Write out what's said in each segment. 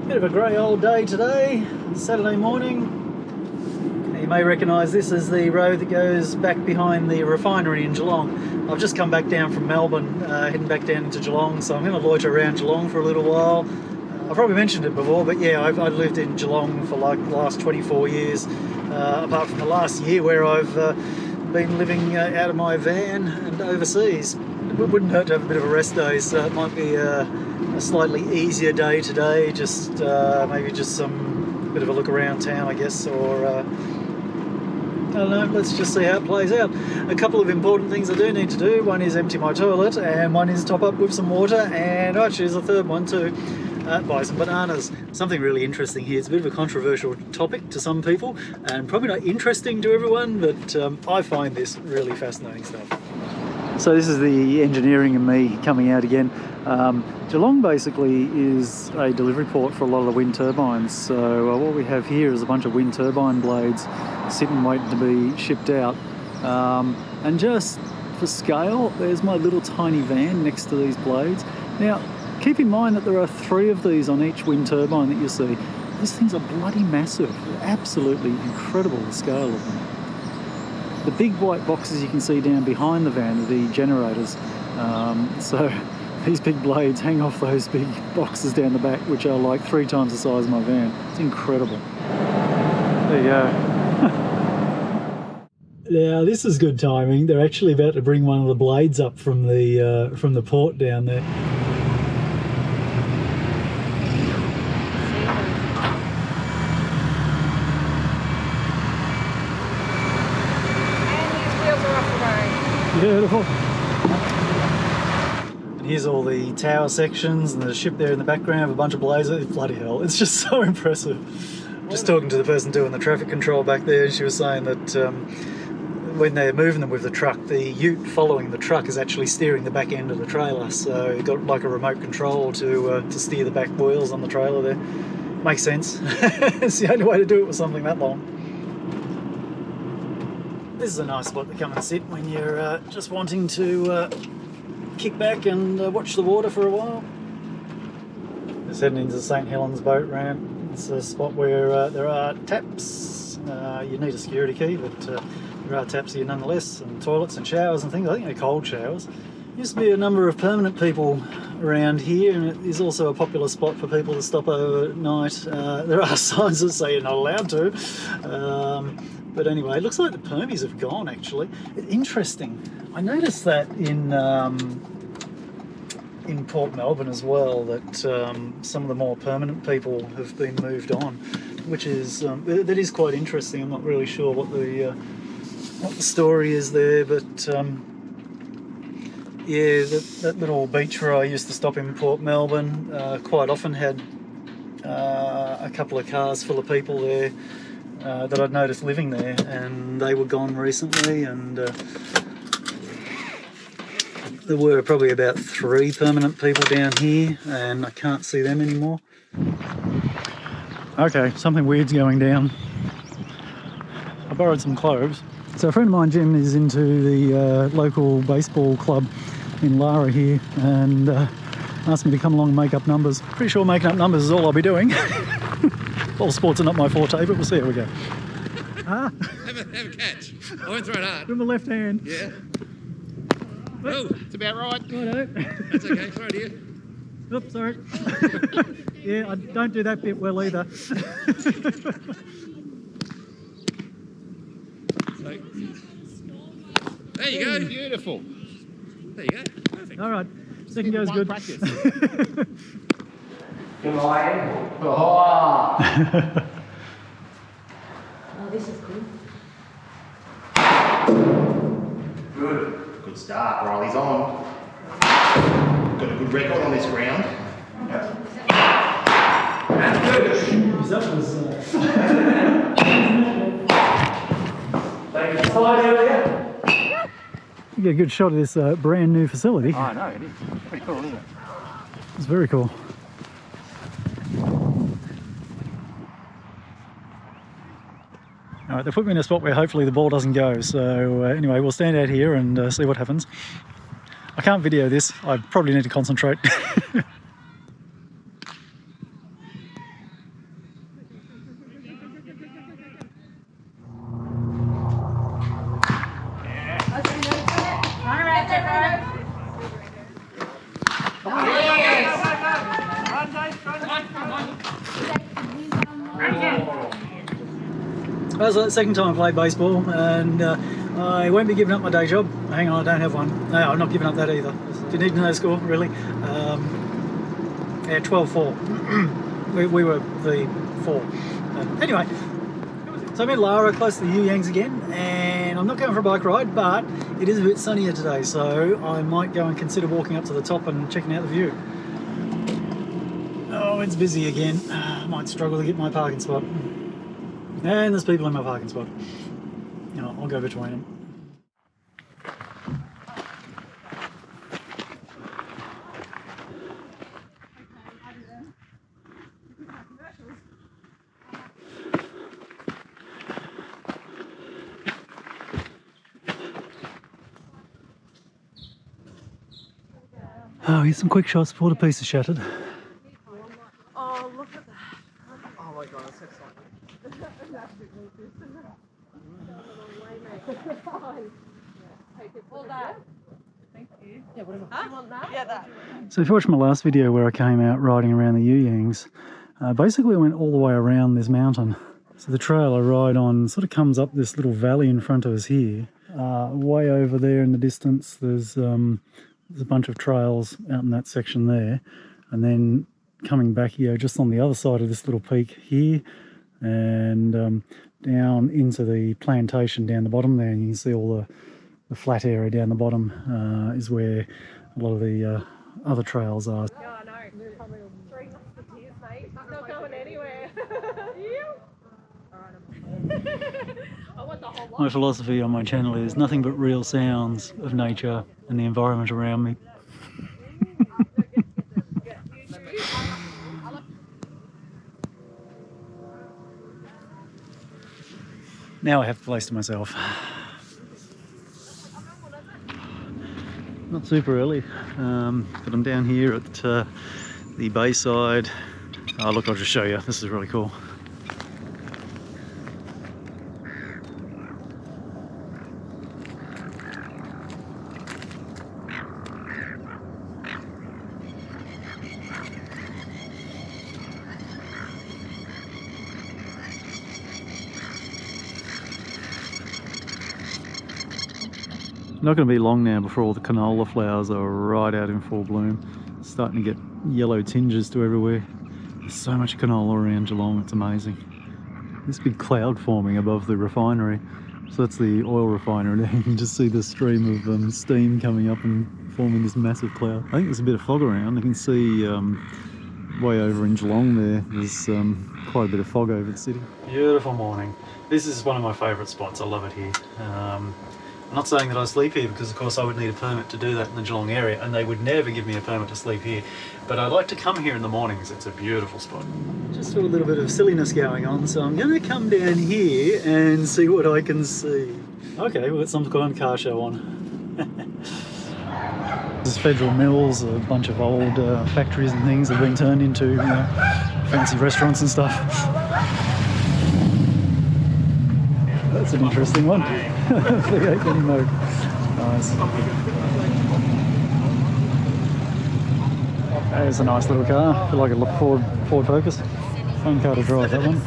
Bit of a grey old day today, Saturday morning. You may recognise this as the road that goes back behind the refinery in Geelong. I've just come back down from Melbourne, heading back down into Geelong, so I'm going to loiter around Geelong for a little while. I've probably mentioned it before, but yeah, I've lived in Geelong for like the last 24 years, apart from the last year where I've been living out of my van and overseas. It wouldn't hurt to have a bit of a rest day, so it might be a slightly easier day today, just maybe just some bit of a look around town, I guess, or I don't know, let's just see how it plays out. A couple of important things I do need to do. One is empty my toilet, and one is top up with some water, and actually there's a third one too. Buy some bananas. Something really interesting here. It's a bit of a controversial topic to some people, and probably not interesting to everyone, but I find this really fascinating stuff. So this is the engineering and me coming out again. Geelong basically is a delivery port for a lot of the wind turbines. So what we have here is a bunch of wind turbine blades sitting waiting to be shipped out. And just for scale, there's my little tiny van next to these blades. Now, keep in mind that there are 3 of these on each wind turbine that you see. These things are bloody massive. They're absolutely incredible, the scale of them. The big white boxes you can see down behind the van are the generators. So these big blades hang off those big boxes down the back, which are like 3 times the size of my van. It's incredible. There you go. Now this is good timing. They're actually about to bring one of the blades up from the port down there. Beautiful. And here's all the tower sections and the ship there in the background, a bunch of blazers. Bloody hell, it's just so impressive. Just talking to the person doing the traffic control back there, she was saying that when they're moving them with the truck, the ute following the truck is actually steering the back end of the trailer. So you've got like a remote control to steer the back wheels on the trailer there. Makes sense. It's the only way to do it with something that long. This is a nice spot to come and sit when you're just wanting to kick back and watch the water for a while. Just heading into the St Helens boat ramp. It's a spot where there are taps. You need a security key, but there are taps here nonetheless, and toilets and showers and things. I think they're cold showers. Used to be a number of permanent people around here, and it is also a popular spot for people to stop overnight. There are signs that say you're not allowed to. But anyway, it looks like the permies have gone, actually. Interesting. I noticed that in Port Melbourne as well, that some of the more permanent people have been moved on, which is that is quite interesting. I'm not really sure what the story is there, but yeah, that little beach where I used to stop in Port Melbourne quite often had a couple of cars full of people there. That I'd noticed living there, and they were gone recently, and there were probably about 3 permanent people down here, and I can't see them anymore. Okay, something weird's going down. I borrowed some clothes. So a friend of mine, Jim, is into the local baseball club in Lara here, and asked me to come along and make up numbers. Pretty sure making up numbers is all I'll be doing. All sports are not my forte, but we'll see how we go. Have a catch. I won't throw it hard. With the left hand. Yeah. Oh, it's about right. Righto. That's okay, throw it here. Oops, sorry. Yeah, I don't do that bit well either. There you go. Beautiful. There you go. Perfect. All right. Second goes good. Practice. Good morning. Oh, this is good. Good start. Riley's on. Got a good record on this ground. Yep. And good. That was... Thank you. Slide earlier. You get a good shot of this brand new facility. I know, it is. Pretty cool, isn't it? It's very cool. All right, they put me in a spot where hopefully the ball doesn't go. So anyway, we'll stand out here and see what happens. I can't video this. I probably need to concentrate. That was the second time I played baseball, and I won't be giving up my day job. Hang on, I don't have one. No, I'm not giving up that either. Do you need to know the score, really? Yeah, 12-4. we were the 4. Anyway, so I'm in Lara, close to the You Yangs again, and I'm not going for a bike ride, but it is a bit sunnier today, so I might go and consider walking up to the top and checking out the view. Oh, it's busy again. I might struggle to get my parking spot. And there's people in my parking spot. No, I'll go between them. Oh, here's some quick shots before the piece is shattered. Oh, look at that. Oh my god, that's so exciting. All that. Thank you. Yeah, whatever. Huh? You want that? Yeah, that. So if you watched my last video where I came out riding around the You Yangs, basically I went all the way around this mountain. So the trail I ride on sort of comes up this little valley in front of us here. Way over there in the distance there's a bunch of trails out in that section there, and then coming back here just on the other side of this little peak here, and down into the plantation down the bottom there, and you can see all the flat area down the bottom is where a lot of the other trails are. Yeah, I know. Three months of tears, mate. Not going anywhere. I want the whole lot. My philosophy on my channel is nothing but real sounds of nature and the environment around me. Now I have the place to myself. Not super early, but I'm down here at the Bayside. Oh look, I'll just show you. This is really cool. Not going to be long now before all the canola flowers are right out in full bloom. It's starting to get yellow tinges to everywhere. There's so much canola around Geelong, it's amazing. This big cloud forming above the refinery. So that's the oil refinery there. You can just see the stream of steam coming up and forming this massive cloud. I think there's a bit of fog around. You can see way over in Geelong there's quite a bit of fog over the city. Beautiful morning. This is one of my favourite spots. I love it here. I'm not saying that I sleep here because of course I would need a permit to do that in the Geelong area, and they would never give me a permit to sleep here, but I like to come here in the mornings. It's a beautiful spot. Just got a little bit of silliness going on, so I'm going to come down here and see what I can see. Okay, we've got some kind of car show on. This is Federal Mills, a bunch of old factories and things have been turned into fancy restaurants and stuff. That's an interesting one. V8 Mini mode. Nice. There's a nice little car. I feel like a Ford Focus. Fun car to drive, that one.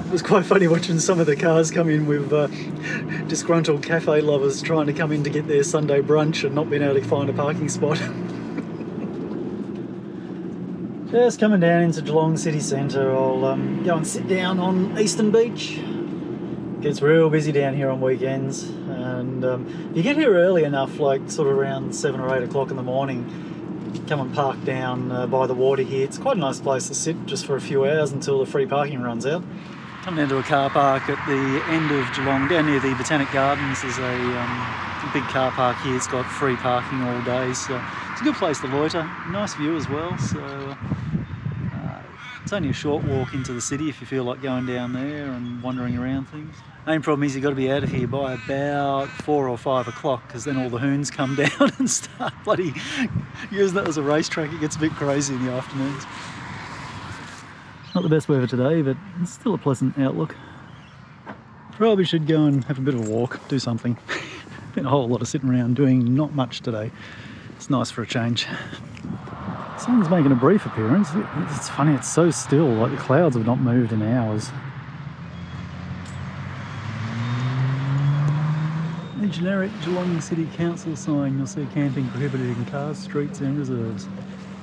It was quite funny watching some of the cars come in with disgruntled cafe lovers trying to come in to get their Sunday brunch and not being able to find a parking spot. Just coming down into Geelong city centre. I'll go and sit down on Eastern Beach. It gets real busy down here on weekends, and you get here early enough, like sort of around 7 or 8 o'clock in the morning. Come and park down by the water here. It's quite a nice place to sit just for a few hours until the free parking runs out. Come down to a car park at the end of Geelong, down near the Botanic Gardens. There's a big car park here. It's got free parking all day, so it's a good place to loiter. Nice view as well, so It's only a short walk into the city if you feel like going down there and wandering around things. Main problem is you've got to be out of here by about 4 or 5 o'clock, because then all the hoons come down and start bloody using that as a racetrack. It gets a bit crazy in the afternoons. Not the best weather today, but it's still a pleasant outlook. Probably should go and have a bit of a walk, do something. Been a whole lot of sitting around doing not much today. It's nice for a change. Sun's making a brief appearance. It's funny, it's so still, like the clouds have not moved in hours. A generic Geelong City Council sign. You'll see camping prohibited in cars, streets and reserves.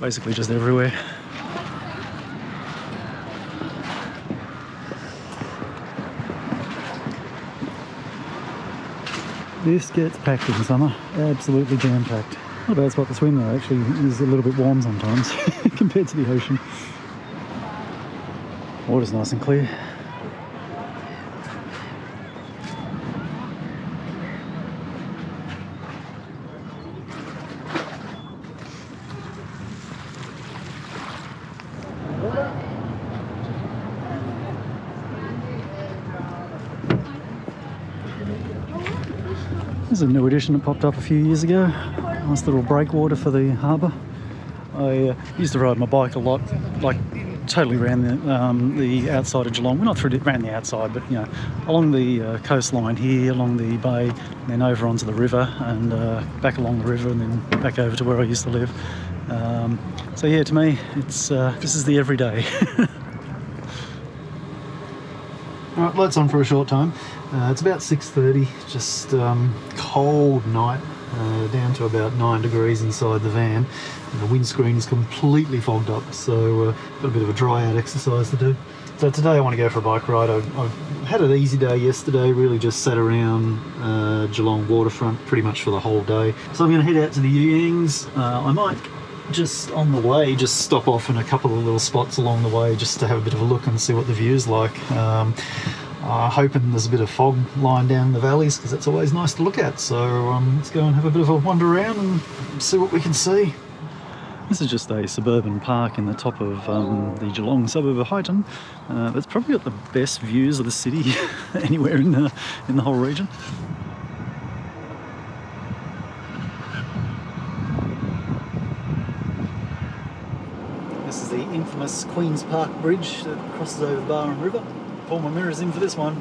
Basically just everywhere. This gets packed in summer, absolutely jam-packed. Not a bad spot to swim though, actually. It is a little bit warm sometimes compared to the ocean. Water's nice and clear. There's a new addition that popped up a few years ago. Nice little breakwater for the harbour. I used to ride my bike a lot, like totally around the outside of Geelong. Well, not through around the outside, but you know, along the coastline here, along the bay, and then over onto the river, and back along the river, and then back over to where I used to live. So yeah, to me, it's this is the everyday. All right, lights on for a short time. It's about 6:30, just cold night, down to about 9 degrees inside the van. And the windscreen is completely fogged up, so got a bit of a dry out exercise to do. So today I want to go for a bike ride. I've had an easy day yesterday, really just sat around Geelong waterfront pretty much for the whole day. So I'm going to head out to the You Yangs. I might just on the way just stop off in a couple of little spots along the way just to have a bit of a look and see what the view's like. Hoping there's a bit of fog lying down the valleys, because it's always nice to look at. So let's go and have a bit of a wander around and see what we can see. This is just a suburban park in the top of the Geelong suburb of Highton. That's probably got the best views of the city anywhere in the whole region. This is the infamous Queen's Park Bridge that crosses over the Barwon River. Pull my mirrors in for this one.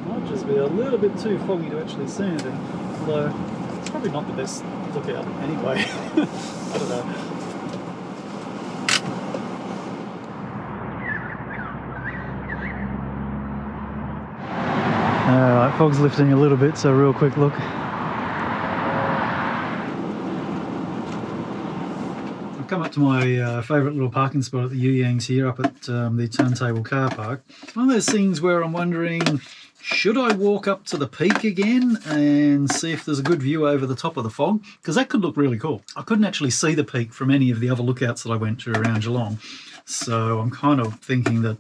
Might just be a little bit too foggy to actually see anything, although it's probably not the best lookout anyway. I don't know. Alright, fog's lifting a little bit, so real quick look. Come up to my favourite little parking spot at the You Yangs here up at the Turntable car park. It's one of those things where I'm wondering, should I walk up to the peak again and see if there's a good view over the top of the fog? Because that could look really cool. I couldn't actually see the peak from any of the other lookouts that I went to around Geelong. So I'm kind of thinking that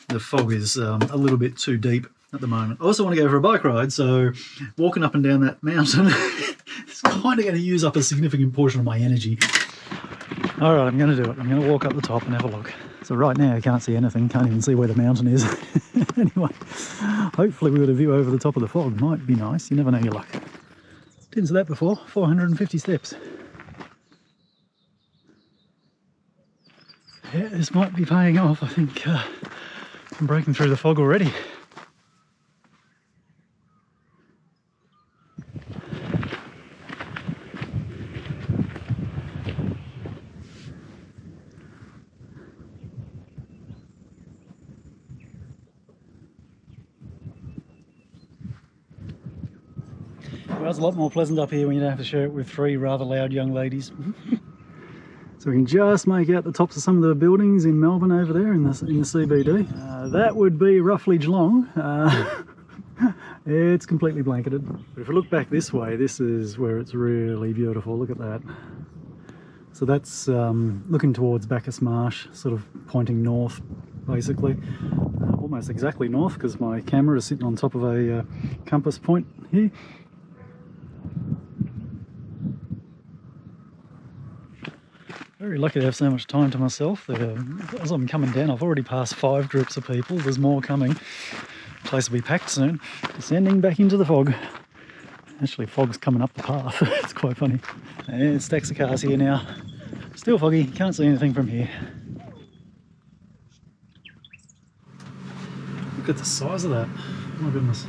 the fog is a little bit too deep at the moment. I also want to go for a bike ride, so walking up and down that mountain is kind of going to use up a significant portion of my energy. All right, I'm going to do it. I'm going to walk up the top and have a look. So right now I can't see anything, can't even see where the mountain is. Anyway, hopefully we've got a view over the top of the fog. Might be nice, you never know your luck. Didn't see that before, 450 steps. Yeah, this might be paying off. I think I'm breaking through the fog already. Well, it's a lot more pleasant up here when you don't have to share it with 3 rather loud young ladies. So we can just make out the tops of some of the buildings in Melbourne over there in the CBD. That would be roughly Geelong. It's completely blanketed. But if we look back this way, this is where it's really beautiful. Look at that. So that's looking towards Bacchus Marsh, sort of pointing north, basically. Almost exactly north, because my camera is sitting on top of a compass point here. Very lucky to have so much time to myself. As I'm coming down, I've already passed 5 groups of people. There's more coming. The place will be packed soon. Descending back into the fog. Actually, fog's coming up the path. It's quite funny. And stacks of cars here now. Still foggy, can't see anything from here. Look at the size of that. Oh my goodness.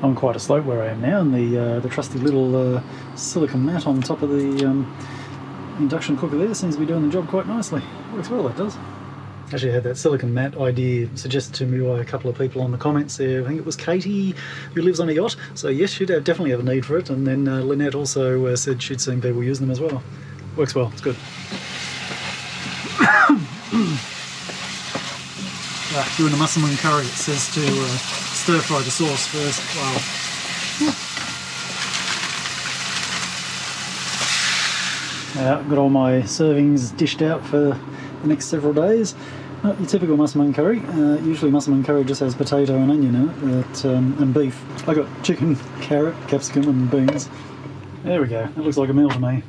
On quite a slope where I am now, and the trusty little silicon mat on top of the induction cooker there seems to be doing the job quite nicely. Works well, that does. Actually, I had that silicon mat idea suggested to me by a couple of people on the comments there. I think it was Katie, who lives on a yacht. So yes, she'd definitely have a need for it. And then Lynette also said she'd seen people use them as well. Works well, it's good. Doing a musselman curry, it says to stir fry the sauce first. Wow. I've got all my servings dished out for the next several days. Not your typical musselman curry. Usually musselman curry just has potato and onion in it, but, and beef. I got chicken, carrot, capsicum and beans. There we go, that looks like a meal to me.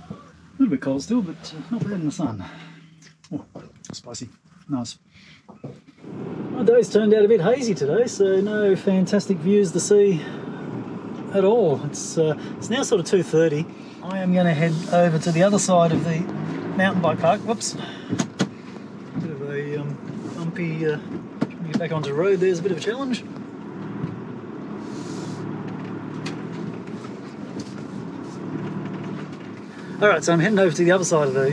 A little bit cold still, but not bad in the sun. Oh, spicy, nice. My day's turned out a bit hazy today, so no fantastic views to see at all. It's now sort of 2:30. I am going to head over to the other side of the mountain bike park. Whoops. Bit of a bumpy, trying to get back onto the road, there's a bit of a challenge. Alright, so I'm heading over to the other side of the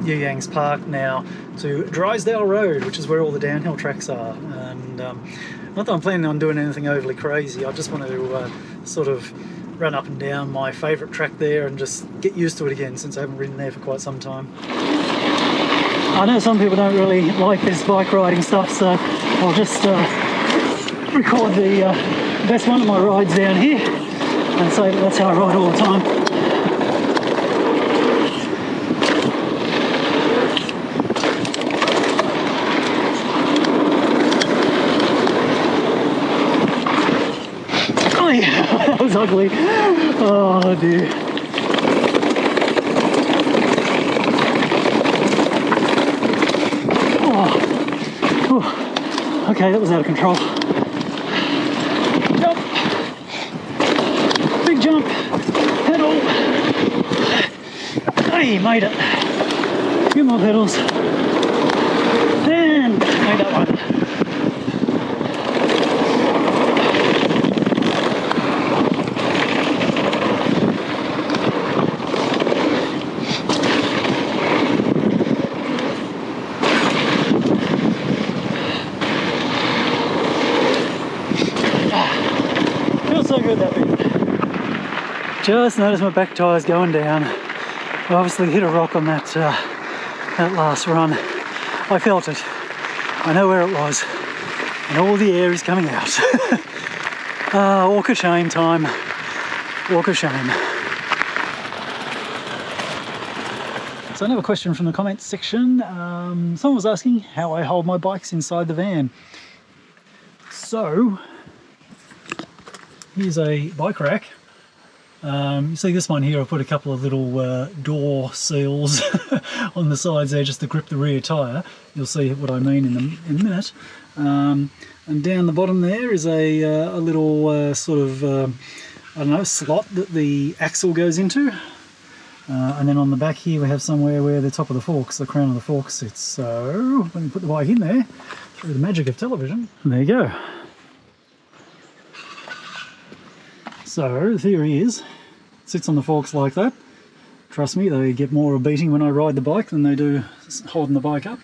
You Yangs Park now to Drysdale Road, which is where all the downhill tracks are. And not that I'm planning on doing anything overly crazy, I just want to sort of run up and down my favourite track there and just get used to it again, since I haven't ridden there for quite some time. I know some people don't really like this bike riding stuff, so I'll just record the best one of my rides down here and say that's how I ride all the time. That was ugly. Oh dear. Oh. Okay, that was out of control. Jump. Big jump. Pedal. Hey, made it. A few more pedals. And made that one. So good that bit. Just noticed my back tyre's going down. I obviously hit a rock on that that last run. I felt it. I know where it was. And all the air is coming out. Walk of shame time. Walk of shame. So another question from the comments section. Someone was asking how I hold my bikes inside the van. So here's a bike rack. You see this one here, I've put a couple of little door seals on the sides there just to grip the rear tyre. You'll see what I mean in a minute. And down the bottom there is a little sort of, I don't know, slot that the axle goes into. And then on the back here we have somewhere where the top of the forks, the crown of the forks sits. So let me put the bike in there through the magic of television. And there you go. So the theory is, it sits on the forks like that. Trust me, they get more of a beating when I ride the bike than they do holding the bike up.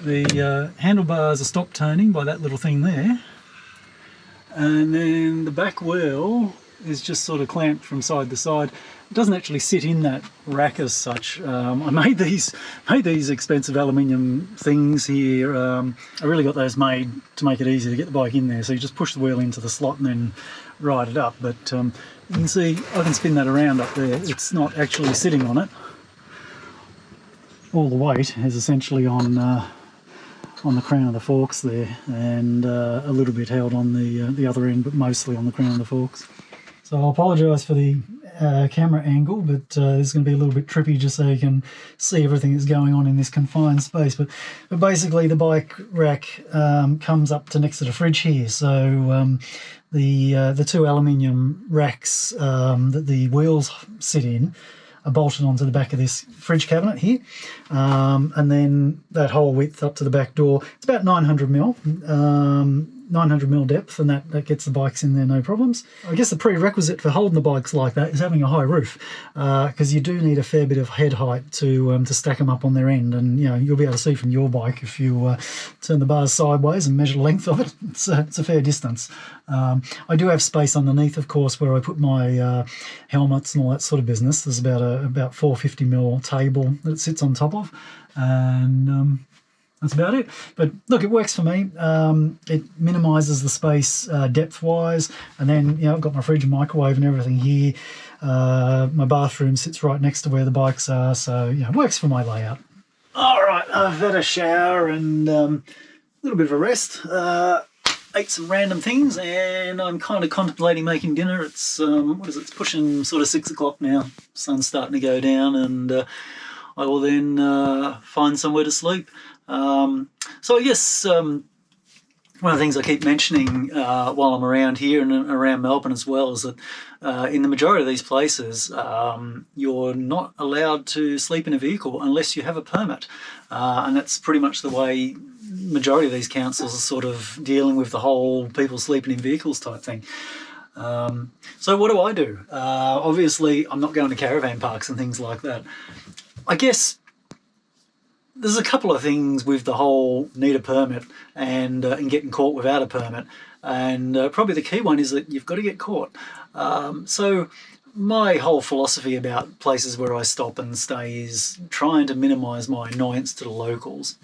The handlebars are stop turning by that little thing there. And then the back wheel is just sort of clamped from side to side. It doesn't actually sit in that rack as such. I made these expensive aluminium things here. I really got those made to make it easy to get the bike in there. So you just push the wheel into the slot and then ride it up. But you can see I can spin that around up there. It's not actually sitting on it. All the weight is essentially on the crown of the forks there, and a little bit held on the other end, but mostly on the crown of the forks. So I apologise for the camera angle, but it's going to be a little bit trippy just so you can see everything that's going on in this confined space. But basically the bike rack comes up to next to the fridge here. So the two aluminium racks that the wheels sit in are bolted onto the back of this fridge cabinet here, and then that whole width up to the back door, it's about 900 mil. 900 mil depth, and that gets the bikes in there no problems. I guess the prerequisite for holding the bikes like that is having a high roof, because you do need a fair bit of head height to stack them up on their end, and you'll be able to see from your bike if you turn the bars sideways and measure the length of it. It's a fair distance. I do have space underneath, of course, where I put my helmets and all that sort of business. There's about 450 mil table that it sits on top of, and that's about it. But look, it works for me. It minimises the space depth-wise, and then I've got my fridge and microwave and everything here. My bathroom sits right next to where the bikes are, so it works for my layout. All right, I've had a shower and a little bit of a rest. Ate some random things, and I'm kind of contemplating making dinner. It's it's pushing sort of 6 o'clock now. Sun's starting to go down, and I will then find somewhere to sleep. So I guess one of the things I keep mentioning while I'm around here and around Melbourne as well is that in the majority of these places you're not allowed to sleep in a vehicle unless you have a permit, and that's pretty much the way majority of these councils are sort of dealing with the whole people sleeping in vehicles type thing. So what do? Obviously I'm not going to caravan parks and things like that. I guess there's a couple of things with the whole need a permit and getting caught without a permit, and probably the key one is that you've got to get caught. So my whole philosophy about places where I stop and stay is trying to minimise my annoyance to the locals.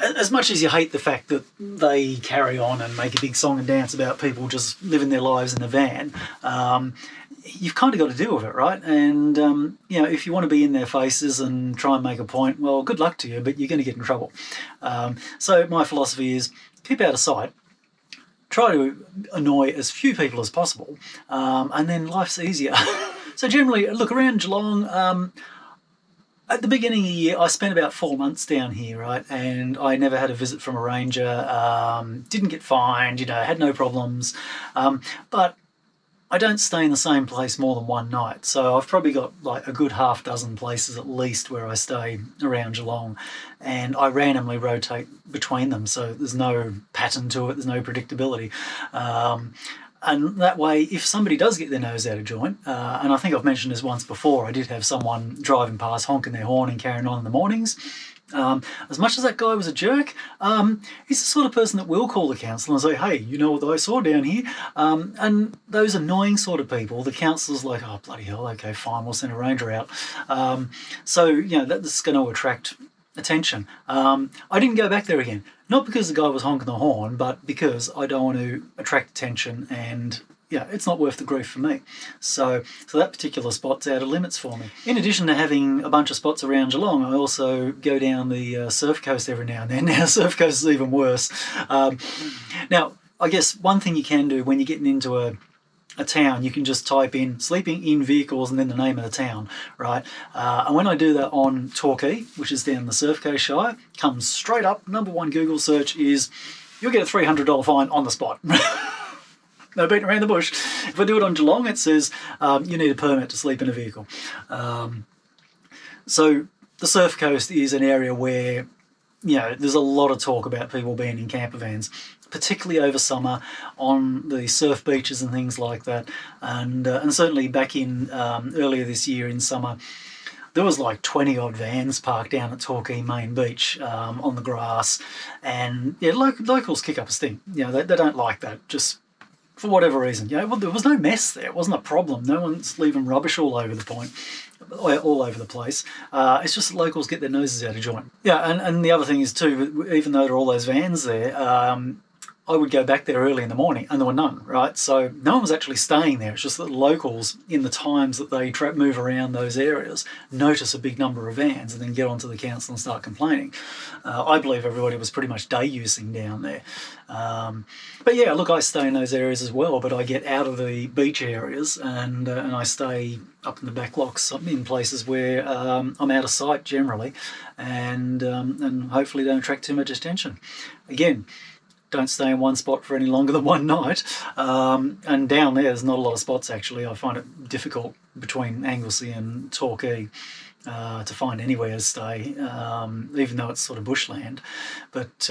As much as you hate the fact that they carry on and make a big song and dance about people just living their lives in a van, you've kind of got to deal with it, right? And if you want to be in their faces and try and make a point, well, good luck to you, but you're going to get in trouble. So my philosophy is keep out of sight, try to annoy as few people as possible, and then life's easier. So generally, look, around Geelong, at the beginning of the year, I spent about 4 months down here, right? And I never had a visit from a ranger, didn't get fined, had no problems. But I don't stay in the same place more than one night, so I've probably got like a good half dozen places at least where I stay around Geelong, and I randomly rotate between them, so there's no pattern to it, there's no predictability. And that way, if somebody does get their nose out of joint, and I think I've mentioned this once before, I did have someone driving past honking their horn and carrying on in the mornings. As much as that guy was a jerk, he's the sort of person that will call the council and say, hey, you know what I saw down here? And those annoying sort of people, the council's like, oh, bloody hell, okay, fine, we'll send a ranger out. So that's going to attract attention. I didn't go back there again, not because the guy was honking the horn, but because I don't want to attract attention, and it's not worth the grief for me. So that particular spot's out of limits for me. In addition to having a bunch of spots around Geelong, I also go down the Surf Coast every now and then. Now, Surf Coast is even worse. Now, I guess one thing you can do when you're getting into a town, you can just type in sleeping in vehicles and then the name of the town, right? And when I do that on Torquay, which is down the Surf Coast Shire, comes straight up, #1 Google search is, you'll get a $300 fine on the spot. No beating around the bush. If I do it on Geelong, it says you need a permit to sleep in a vehicle. So the Surf Coast is an area where there's a lot of talk about people being in camper vans, particularly over summer on the surf beaches and things like that. And certainly back in earlier this year in summer, there was like 20 odd vans parked down at Torquay Main Beach on the grass, and locals kick up a stink. They don't like that, just for whatever reason. Well, there was no mess there. It wasn't a problem. No one's leaving rubbish all over the place. It's just that locals get their noses out of joint. And the other thing is too, even though there are all those vans there, I would go back there early in the morning and there were none, right? So no one was actually staying there. It's just that locals, in the times that they move around those areas, notice a big number of vans and then get onto the council and start complaining. I believe everybody was pretty much day using down there. But yeah, look, I stay in those areas as well, but I get out of the beach areas and I stay up in the back locks in places where I'm out of sight generally, and hopefully don't attract too much attention. Again, don't stay in one spot for any longer than one night. And down there's not a lot of spots actually. I find it difficult between Anglesey and Torquay to find anywhere to stay, even though it's sort of bushland. But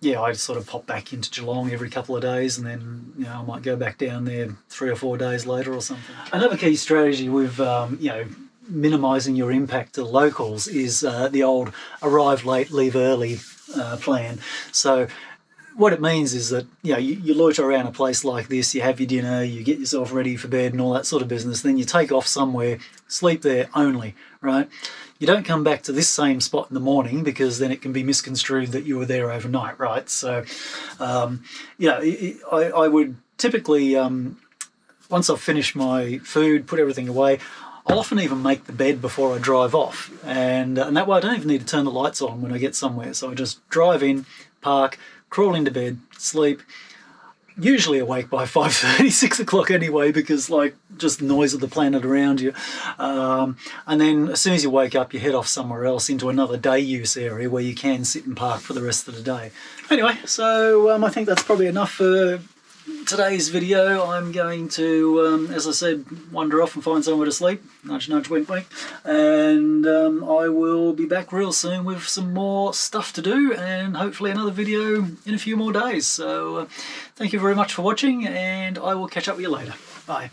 yeah, I sort of pop back into Geelong every couple of days, and then I might go back down there 3 or 4 days later or something. Another key strategy with minimising your impact to locals is the old arrive late, leave early plan. So what it means is that you loiter around a place like this, you have your dinner, you get yourself ready for bed and all that sort of business, then you take off somewhere, sleep there only, right? You don't come back to this same spot in the morning, because then it can be misconstrued that you were there overnight, right? So I would typically, once I've finished my food, put everything away, I'll often even make the bed before I drive off, and that way I don't even need to turn the lights on when I get somewhere. So I just drive in, park, crawl into bed, sleep, usually awake by 5:30, 6 o'clock anyway, because just noise of the planet around you. And then as soon as you wake up, you head off somewhere else into another day use area where you can sit and park for the rest of the day. Anyway, so I think that's probably enough for today's video. I'm going to, as I said, wander off and find somewhere to sleep. Nudge, nudge, wink, wink. And I will be back real soon with some more stuff to do, and hopefully another video in a few more days. So thank you very much for watching, and I will catch up with you later. Bye.